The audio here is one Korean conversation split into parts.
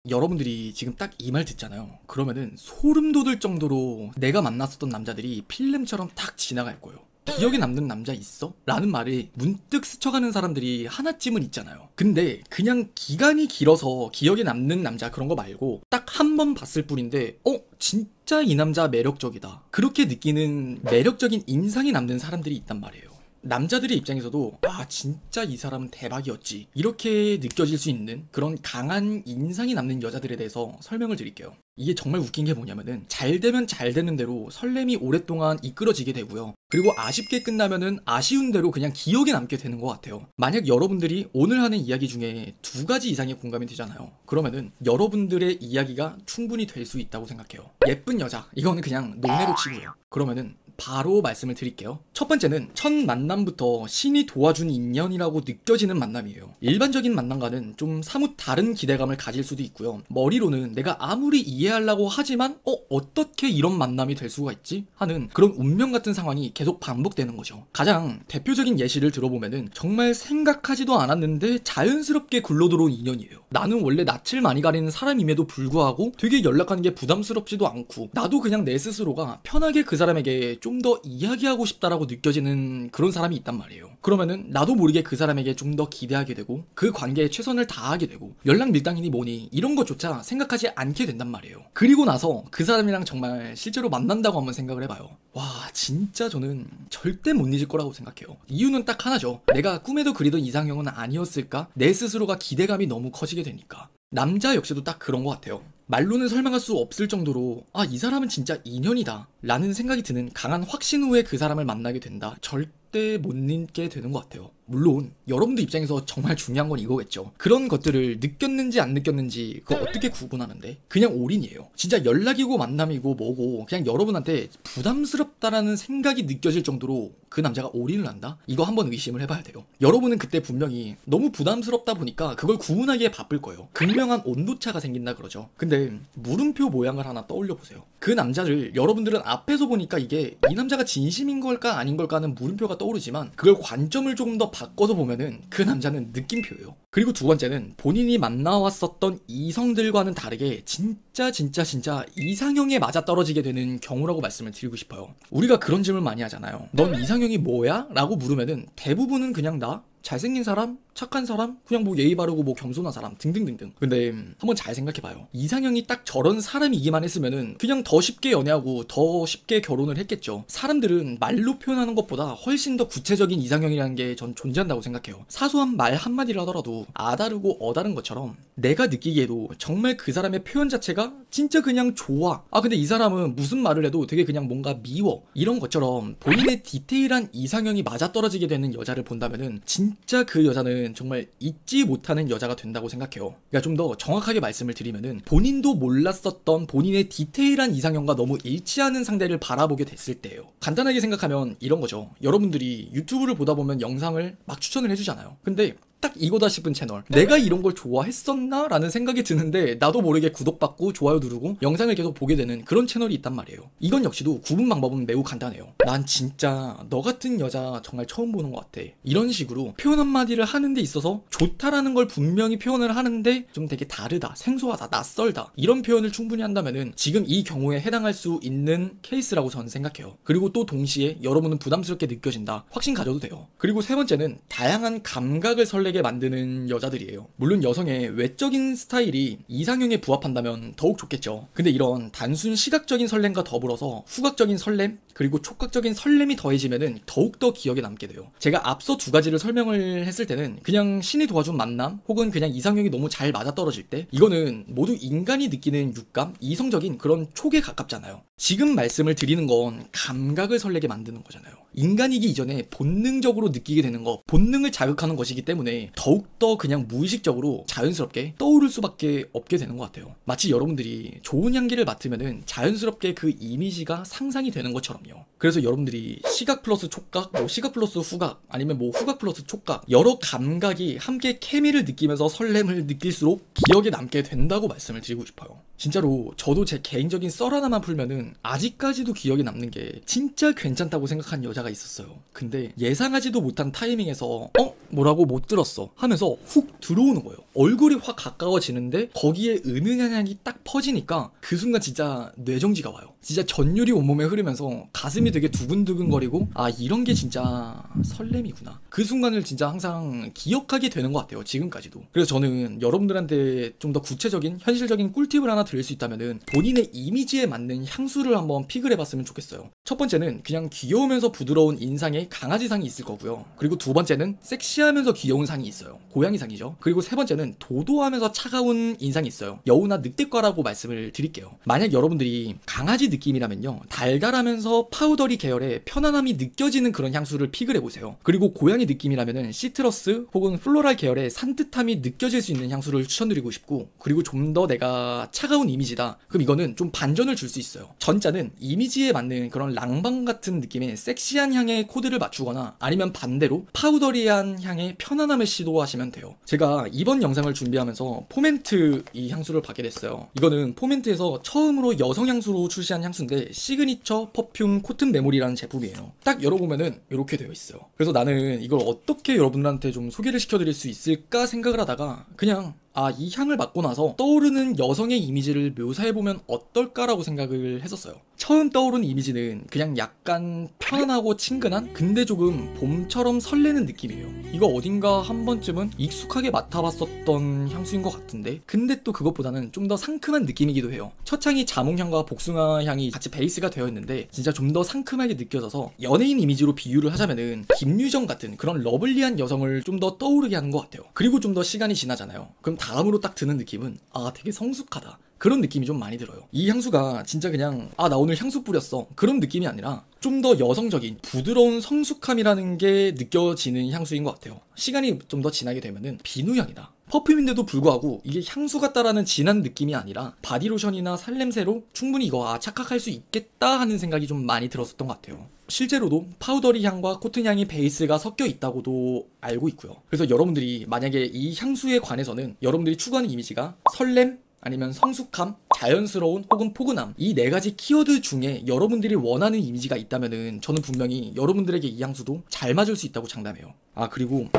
여러분들이 지금 딱 이 말 듣잖아요. 그러면은 소름 돋을 정도로 내가 만났었던 남자들이 필름처럼 탁 지나갈 거예요. 기억에 남는 남자 있어? 라는 말이 문득 스쳐가는 사람들이 하나쯤은 있잖아요. 근데 그냥 기간이 길어서 기억에 남는 남자 그런 거 말고 딱 한 번 봤을 뿐인데 진짜 이 남자 매력적이다, 그렇게 느끼는 매력적인 인상이 남는 사람들이 있단 말이에요. 남자들의 입장에서도 진짜 이 사람은 대박이었지, 이렇게 느껴질 수 있는 그런 강한 인상이 남는 여자들에 대해서 설명을 드릴게요. 이게 정말 웃긴 게 뭐냐면은 잘 되면 잘 되는 대로 설렘이 오랫동안 이끌어지게 되고요. 그리고 아쉽게 끝나면은 아쉬운 대로 그냥 기억에 남게 되는 것 같아요. 만약 여러분들이 오늘 하는 이야기 중에 2가지 이상의 공감이 되잖아요. 그러면은 여러분들의 이야기가 충분히 될 수 있다고 생각해요. 예쁜 여자, 이거는 그냥 논외로 치고요. 그러면은 바로 말씀을 드릴게요. 첫 번째는 첫 만남부터 신이 도와준 인연이라고 느껴지는 만남이에요. 일반적인 만남과는 좀 사뭇 다른 기대감을 가질 수도 있고요. 머리로는 내가 아무리 이해하려고 하지만 어떻게 이런 만남이 될 수가 있지? 하는 그런 운명 같은 상황이 계속 반복되는 거죠. 가장 대표적인 예시를 들어보면은 정말 생각하지도 않았는데 자연스럽게 굴러들어온 인연이에요. 나는 원래 낯을 많이 가리는 사람임에도 불구하고 되게 연락하는 게 부담스럽지도 않고 나도 그냥 내 스스로가 편하게 그 사람에게 좀 더 이야기하고 싶다라고 느껴지는 그런 사람이 있단 말이에요. 그러면은 나도 모르게 그 사람에게 좀 더 기대하게 되고 그 관계에 최선을 다하게 되고 연락 밀당이니 뭐니 이런 것조차 생각하지 않게 된단 말이에요. 그리고 나서 그 사람이랑 정말 실제로 만난다고 한번 생각을 해봐요. 진짜 저는 절대 못 잊을 거라고 생각해요. 이유는 딱 하나죠. 내가 꿈에도 그리던 이상형은 아니었을까? 내 스스로가 기대감이 너무 커지게 되니까. 남자 역시도 딱 그런 것 같아요. 말로는 설명할 수 없을 정도로 이 사람은 진짜 인연이다 라는 생각이 드는 강한 확신 후에 그 사람을 만나게 된다. 절대 못 잊게 되는 것 같아요. 물론 여러분들 입장에서 정말 중요한 건 이거겠죠. 그런 것들을 느꼈는지 안 느꼈는지 그거 어떻게 구분하는데? 그냥 올인이에요. 진짜 연락이고 만남이고 뭐고 그냥 여러분한테 부담스럽다라는 생각이 느껴질 정도로 그 남자가 올인을 한다? 이거 한번 의심을 해봐야 돼요. 여러분은 그때 분명히 너무 부담스럽다 보니까 그걸 구분하기에 바쁠 거예요. 극명한 온도차가 생긴다 그러죠. 근데 물음표 모양을 하나 떠올려 보세요. 그 남자를 여러분들은 앞에서 보니까 이게 이 남자가 진심인 걸까 아닌 걸까 하는 물음표가 떠오르지만 그걸 관점을 조금 더 바꿔서 보면은 그 남자는 느낌표예요. 그리고 두 번째는 본인이 만나왔었던 이성들과는 다르게 진짜 이상형에 맞아떨어지게 되는 경우라고 말씀을 드리고 싶어요. 우리가 그런 질문 많이 하잖아요. 넌 이상형이 뭐야? 라고 물으면은 대부분은 그냥 나? 잘생긴 사람? 착한 사람? 그냥 뭐 예의 바르고 뭐 겸손한 사람 등등등등. 근데 한번 잘 생각해봐요. 이상형이 딱 저런 사람이기만 했으면은 그냥 더 쉽게 연애하고 더 쉽게 결혼을 했겠죠. 사람들은 말로 표현하는 것보다 훨씬 더 구체적인 이상형이라는 게 전 존재한다고 생각해요. 사소한 말 한마디를 하더라도 아다르고 어다른 것처럼 내가 느끼기에도 정말 그 사람의 표현 자체가 진짜 그냥 좋아. 근데 이 사람은 무슨 말을 해도 되게 그냥 뭔가 미워. 이런 것처럼 본인의 디테일한 이상형이 맞아떨어지게 되는 여자를 본다면은 진짜 그 여자는 정말 잊지 못하는 여자가 된다고 생각해요. 그러니까 좀 더 정확하게 말씀을 드리면은 본인도 몰랐었던 본인의 디테일한 이상형과 너무 일치하는 상대를 바라보게 됐을 때예요. 간단하게 생각하면 이런 거죠. 여러분들이 유튜브를 보다 보면 영상을 막 추천을 해주잖아요. 근데 딱 이거다 싶은 채널, 내가 이런 걸 좋아했었나? 라는 생각이 드는데 나도 모르게 구독받고 좋아요 누르고 영상을 계속 보게 되는 그런 채널이 있단 말이에요. 이건 역시도 구분 방법은 매우 간단해요. 난 진짜 너 같은 여자 정말 처음 보는 것 같아, 이런 식으로 표현 한마디를 하는 데 있어서 좋다라는 걸 분명히 표현을 하는데 좀 되게 다르다, 생소하다, 낯설다 이런 표현을 충분히 한다면은 지금 이 경우에 해당할 수 있는 케이스라고 저는 생각해요. 그리고 또 동시에 여러분은 부담스럽게 느껴진다, 확신 가져도 돼요. 그리고 세 번째는 다양한 감각을 설레게 만드는 여자들이에요. 물론 여성의 외적인 스타일이 이상형에 부합한다면 더욱 좋겠죠. 근데 이런 단순 시각적인 설렘과 더불어서 후각적인 설렘 그리고 촉각적인 설렘이 더해지면은 더욱더 기억에 남게 돼요. 제가 앞서 2가지를 설명을 했을 때는 그냥 신이 도와준 만남 혹은 그냥 이상형이 너무 잘 맞아떨어질 때, 이거는 모두 인간이 느끼는 육감, 이성적인 그런 촉에 가깝잖아요. 지금 말씀을 드리는 건 감각을 설레게 만드는 거잖아요. 인간이기 이전에 본능적으로 느끼게 되는 거, 본능을 자극하는 것이기 때문에 더욱더 그냥 무의식적으로 자연스럽게 떠오를 수밖에 없게 되는 것 같아요. 마치 여러분들이 좋은 향기를 맡으면은 자연스럽게 그 이미지가 상상이 되는 것처럼요. 그래서 여러분들이 시각 플러스 촉각, 시각 플러스 후각, 아니면 후각 플러스 촉각, 여러 감각이 함께 케미를 느끼면서 설렘을 느낄수록 기억에 남게 된다고 말씀을 드리고 싶어요. 진짜로 저도 제 개인적인 썰 하나만 풀면은 아직까지도 기억에 남는 게 진짜 괜찮다고 생각한 여자가 남자가 있었어요. 근데 예상하지도 못한 타이밍에서 뭐라고 못 들었어 하면서 훅 들어오는 거예요. 얼굴이 확 가까워지는데 거기에 은은한 향이 딱 퍼지니까 그 순간 진짜 뇌정지가 와요. 진짜 전율이 온몸에 흐르면서 가슴이 되게 두근두근거리고 아 이런 게 진짜 설렘이구나. 그 순간을 진짜 항상 기억하게 되는 것 같아요. 지금까지도. 그래서 저는 여러분들한테 좀 더 구체적인 현실적인 꿀팁을 하나 드릴 수 있다면은 본인의 이미지에 맞는 향수를 한번 픽을 해봤으면 좋겠어요. 첫 번째는 그냥 귀여우면서 부드러운 인상의 강아지상이 있을 거고요. 그리고 두 번째는 섹시하면서 귀여운 상이 있어요. 고양이상이죠. 그리고 세 번째는 도도하면서 차가운 인상이 있어요. 여우나 늑대과라고 말씀을 드릴게요. 만약 여러분들이 강아지 느낌이라면요, 달달하면서 파우더리 계열의 편안함이 느껴지는 그런 향수를 픽을 해보세요. 그리고 고양이 느낌이라면은 시트러스 혹은 플로랄 계열의 산뜻함이 느껴질 수 있는 향수를 추천드리고 싶고, 그리고 좀 더 내가 차가운 이미지다 그럼 이거는 좀 반전을 줄 수 있어요. 전자는 이미지에 맞는 그런 랑방 같은 느낌의 섹시한 향의 코드를 맞추거나 아니면 반대로 파우더리한 향의 편안함을 시도하시면 돼요. 제가 이번 영상을 준비하면서 포멘트 이 향수를 받게 됐어요. 이거는 포멘트에서 처음으로 여성 향수로 출시한 향수인데 시그니처 퍼퓸 코튼 메모리라는 제품이에요. 딱 열어보면은 이렇게 되어 있어요. 그래서 나는 이걸 어떻게 여러분들한테 좀 소개를 시켜드릴 수 있을까 생각을 하다가 그냥 이 향을 맡고 나서 떠오르는 여성의 이미지를 묘사해보면 어떨까라고 생각을 했었어요. 처음 떠오른 이미지는 그냥 약간 편안하고 친근한 근데 조금 봄처럼 설레는 느낌이에요. 이거 어딘가 한 번쯤은 익숙하게 맡아봤었던 향수인 것 같은데 근데 또 그것보다는 좀 더 상큼한 느낌이기도 해요. 첫 향이 자몽향과 복숭아 향이 같이 베이스가 되어 있는데 진짜 좀 더 상큼하게 느껴져서 연예인 이미지로 비유를 하자면은 김유정 같은 그런 러블리한 여성을 좀 더 떠오르게 하는 것 같아요. 그리고 좀 더 시간이 지나잖아요. 그럼 다음으로 딱 드는 느낌은 되게 성숙하다 그런 느낌이 좀 많이 들어요. 이 향수가 진짜 그냥 나 오늘 향수 뿌렸어 그런 느낌이 아니라 좀 더 여성적인 부드러운 성숙함이라는 게 느껴지는 향수인 것 같아요. 시간이 좀 더 지나게 되면은 비누향이다. 퍼퓸인데도 불구하고 이게 향수 같다라는 진한 느낌이 아니라 바디로션이나 살냄새로 충분히 이거 착각할 수 있겠다 하는 생각이 좀 많이 들었었던 것 같아요. 실제로도 파우더리 향과 코튼 향이 베이스가 섞여 있다고도 알고 있고요. 그래서 여러분들이 만약에 이 향수에 관해서는 여러분들이 추구하는 이미지가 설렘 아니면 성숙함, 자연스러운 혹은 포근함 이 네 가지 키워드 중에 여러분들이 원하는 이미지가 있다면은 저는 분명히 여러분들에게 이 향수도 잘 맞을 수 있다고 장담해요. 그리고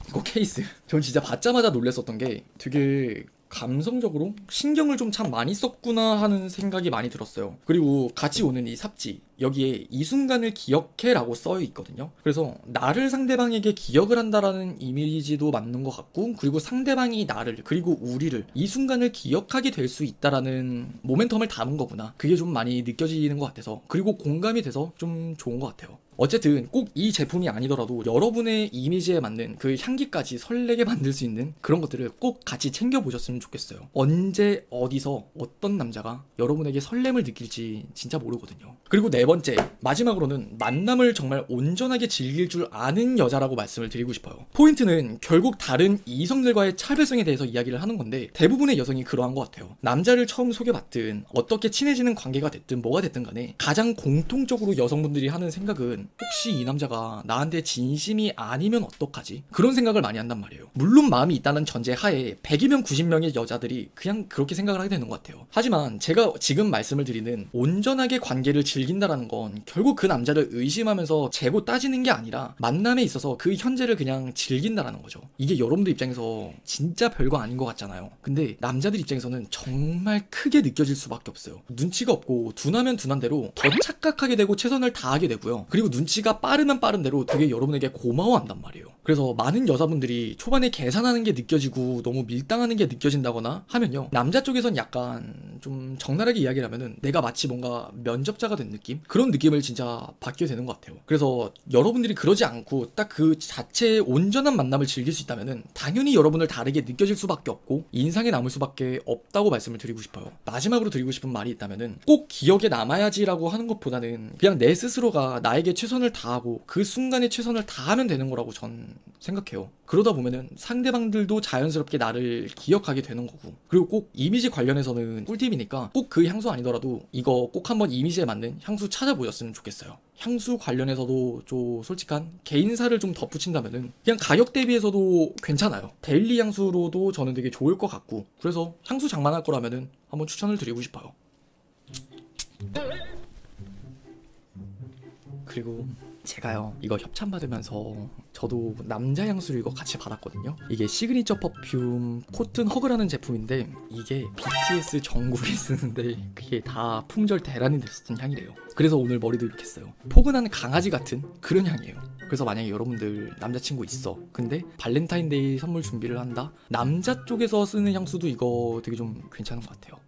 이거 케이스 전 진짜 받자마자 놀랬었던 게 되게 감성적으로 신경을 좀 참 많이 썼구나 하는 생각이 많이 들었어요. 그리고 같이 오는 이 삽지 여기에 이 순간을 기억해 라고 써 있거든요. 그래서 나를 상대방에게 기억을 한다라는 이미지도 맞는 것 같고 그리고 상대방이 나를 그리고 우리를 이 순간을 기억하게 될 수 있다라는 모멘텀을 담은 거구나. 그게 좀 많이 느껴지는 것 같아서 그리고 공감이 돼서 좀 좋은 것 같아요. 어쨌든 꼭 이 제품이 아니더라도 여러분의 이미지에 맞는 그 향기까지 설레게 만들 수 있는 그런 것들을 꼭 같이 챙겨보셨으면 좋겠어요. 언제 어디서 어떤 남자가 여러분에게 설렘을 느낄지 진짜 모르거든요. 그리고 네 번째 마지막으로는 만남을 정말 온전하게 즐길 줄 아는 여자라고 말씀을 드리고 싶어요. 포인트는 결국 다른 이성들과의 차별성에 대해서 이야기를 하는 건데 대부분의 여성이 그러한 것 같아요. 남자를 처음 소개받든 어떻게 친해지는 관계가 됐든 뭐가 됐든 간에 가장 공통적으로 여성분들이 하는 생각은 혹시 이 남자가 나한테 진심이 아니면 어떡하지? 그런 생각을 많이 한단 말이에요. 물론 마음이 있다는 전제 하에 100이면 90명의 여자들이 그냥 그렇게 생각을 하게 되는 것 같아요. 하지만 제가 지금 말씀을 드리는 온전하게 관계를 즐긴다라는 건 결국 그 남자를 의심하면서 재고 따지는 게 아니라 만남에 있어서 그 현재를 그냥 즐긴다라는 거죠. 이게 여러분들 입장에서 진짜 별거 아닌 것 같잖아요. 근데 남자들 입장에서는 정말 크게 느껴질 수밖에 없어요. 눈치가 없고 둔하면 둔한 대로 더 착각하게 되고 최선을 다하게 되고요. 그리고 눈치가 빠르면 빠른 대로 되게 여러분에게 고마워한단 말이에요. 그래서 많은 여자분들이 초반에 계산하는 게 느껴지고 너무 밀당하는 게 느껴진다거나 하면요, 남자 쪽에선 약간 좀 적나라하게 이야기를 하면은 내가 마치 뭔가 면접자가 된 느낌? 그런 느낌을 진짜 받게 되는 것 같아요. 그래서 여러분들이 그러지 않고 딱 그 자체의 온전한 만남을 즐길 수 있다면은 당연히 여러분을 다르게 느껴질 수밖에 없고 인상에 남을 수밖에 없다고 말씀을 드리고 싶어요. 마지막으로 드리고 싶은 말이 있다면은 꼭 기억에 남아야지라고 하는 것보다는 그냥 내 스스로가 나에게 최선을 다하고 그 순간에 최선을 다하면 되는 거라고 전 생각해요. 그러다 보면은 상대방들도 자연스럽게 나를 기억하게 되는 거고, 그리고 꼭 이미지 관련해서는 꿀팁이니까 꼭 그 향수 아니더라도 이거 꼭 한번 이미지에 맞는 향수 찾아보셨으면 좋겠어요. 향수 관련해서도 좀 솔직한 개인사를 좀 덧붙인다면은 그냥 가격 대비해서도 괜찮아요. 데일리 향수로도 저는 되게 좋을 것 같고, 그래서 향수 장만할 거라면은 한번 추천을 드리고 싶어요. 그리고 제가요 이거 협찬 받으면서 저도 남자 향수를 이거 같이 받았거든요. 이게 시그니처 퍼퓸 코튼 허그라는 제품인데 이게 BTS 정국이 쓰는데 그게 다 품절 대란이 됐었던 향이래요. 그래서 오늘 머리도 이렇게 했어요. 포근한 강아지 같은 그런 향이에요. 그래서 만약에 여러분들 남자친구 있어 근데 발렌타인데이 선물 준비를 한다, 남자 쪽에서 쓰는 향수도 이거 되게 좀 괜찮은 것 같아요.